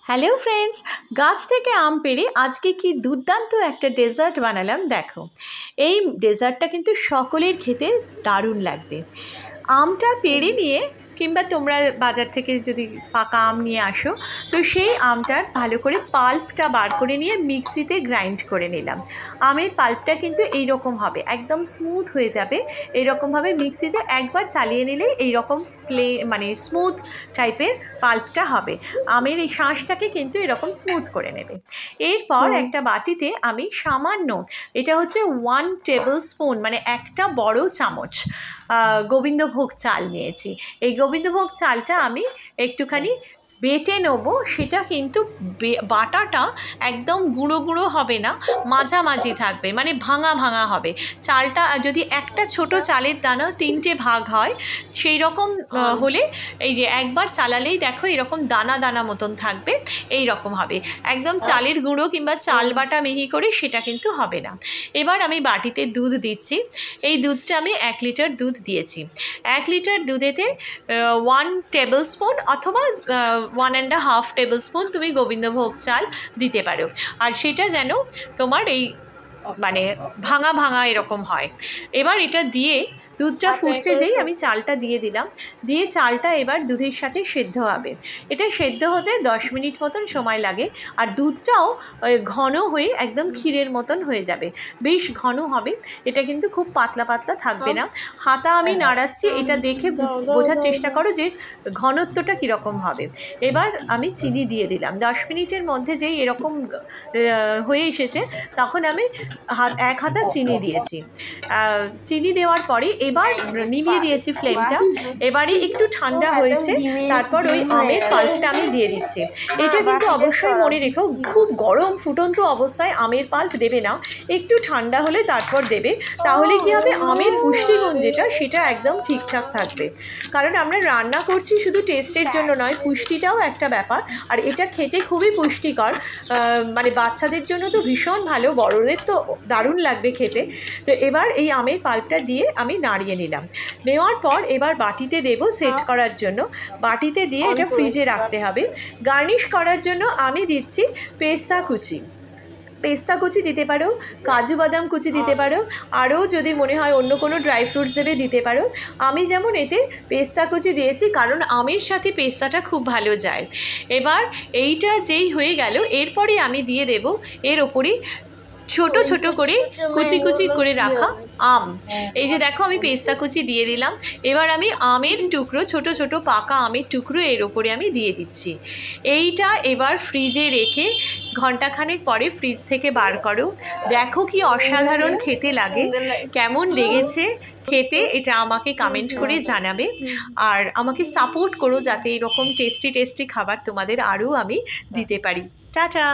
Hello friends, গাছ থেকে আম পেড়ে আজকে কি দুর্দান্ত একটা ডেজার্ট বানালাম দেখো। এই ডেজার্টটা কিন্তু সকলের খেতে দারুণ লাগবে। আমটা পেড়ে নিয়ে কিংবা তোমরা বাজার থেকে যদি পাকা আম নিয়ে আসো, তো সেই আমটার ভালো করে পাল্পটা বার করে নিয়ে মিক্সিতে গ্রাইন্ড করে নিলাম। আমের পাল্পটা কিন্তু এইরকম হবে, একদম স্মুথ হয়ে যাবে। এইরকমভাবে মিক্সিতে একবার চালিয়ে নিলে এইরকম মানে স্মুথ টাইপের পাল্পটা হবে। আমের এই শাঁসটাকে কিন্তু এরকম স্মুথ করে নেবে। এরপর একটা বাটিতে আমি সামান্য, এটা হচ্ছে 1 টেবিল স্পুন মানে একটা বড় চামচ গোবিন্দভোগ চাল নিয়েছি। এই গোবিন্দভোগ চালটা আমি একটুখানি বেটে নেবো। সেটা কিন্তু বাটাটা একদম গুঁড়ো গুঁড়ো হবে না, মাঝামাঝি থাকবে, মানে ভাঙা ভাঙা হবে। চালটা যদি একটা ছোট চালের দানা 3টে ভাগ হয় সেই রকম হলে, এই যে একবার চালালেই দেখো এরকম দানা দানা মতন থাকবে, এই রকম হবে। একদম চালের গুঁড়ো কিংবা চাল বাটা মিহি করে সেটা কিন্তু হবে না। এবার আমি বাটিতে দুধ দিচ্ছি। এই দুধটা আমি 1 লিটার দুধ দিয়েছি। 1 লিটার দুধেতে 1 টেবিল স্পুন অথবা 1.5 টেবিল স্পুন তুমি গোবিন্দভোগ চাল দিতে পারো। আর সেটা যেন তোমার এই মানে ভাঙা ভাঙা এরকম হয়। এবার এটা দিয়ে দুধটা ফুটছে যেই আমি চালটা দিয়ে দিলাম। দিয়ে চালটা এবার দুধের সাথে সেদ্ধ হবে। এটা সেদ্ধ হতে 10 মিনিট মতন সময় লাগে। আর দুধটাও ঘন হয়ে একদম ক্ষীরের মতন হয়ে যাবে, বেশ ঘন হবে। এটা কিন্তু খুব পাতলা পাতলা থাকবে না। হাতা আমি নাড়াচ্ছি, এটা দেখে বোঝার চেষ্টা করো যে ঘনত্বটা কীরকম হবে। এবার আমি চিনি দিয়ে দিলাম। 10 মিনিটের মধ্যে যেই এরকম হয়ে এসেছে তখন আমি 1 হাতা চিনি দিয়েছি। চিনি দেওয়ার পরে এবার নিভিয়ে দিয়েছি ফ্লেমটা। এবারে একটু ঠান্ডা হয়েছে, তারপর ওই আমের পাল্পটা আমি দিয়ে দিচ্ছি। এটা কিন্তু অবশ্যই মনে রেখো, খুব গরম ফুটন্ত অবস্থায় আমের পাল্প দেবে না, একটু ঠান্ডা হলে তারপর দেবে। তাহলে কি হবে, আমের পুষ্টিগুণ যেটা সেটা একদম ঠিকঠাক থাকবে। কারণ আমরা রান্না করছি শুধু টেস্টের জন্য নয়, পুষ্টিটাও একটা ব্যাপার। আর এটা খেতে খুবই পুষ্টিকর, মানে বাচ্চাদের জন্য তো ভীষণ ভালো, বড়দের তো দারুণ লাগবে খেতে। তো এবার এই আমের পাল্পটা দিয়ে আমি নাড়িয়ে নিলাম। নেওয়ার পর এবার বাটিতে দেব সেট করার জন্য। বাটিতে দিয়ে এটা ফ্রিজে রাখতে হবে। গার্নিশ করার জন্য আমি দিচ্ছি পেস্তা কুচি। পেস্তা কুচি দিতে পারো, কাজু বাদাম কুচি দিতে পারো, আরও যদি মনে হয় অন্য কোনো ড্রাই ফ্রুটস দেবে দিতে পারো। আমি যেমন এতে পেস্তা কুচি দিয়েছি কারণ আমের সাথে পেস্তাটা খুব ভালো যায়। এবার এইটা যেই হয়ে গেল, এরপরে আমি দিয়ে দেব এর ওপরে ছোট ছোট করে কুচি কুচি করে রাখা আম। এই যে দেখো আমি পেস্তা কুচি দিয়ে দিলাম। এবার আমি আমের টুকরো, ছোট ছোট পাকা আমের টুকরো এর ওপরে আমি দিয়ে দিচ্ছি। এইটা এবার ফ্রিজে রেখে ঘন্টাখানেক পরে ফ্রিজ থেকে বার করো। দেখো কি অসাধারণ খেতে লাগে। কেমন লেগেছে খেতে এটা আমাকে কমেন্ট করে জানাবে। আর আমাকে সাপোর্ট করো যাতে এরকম টেস্টি টেস্টি খাবার তোমাদের আরও আমি দিতে পারি। টাটা।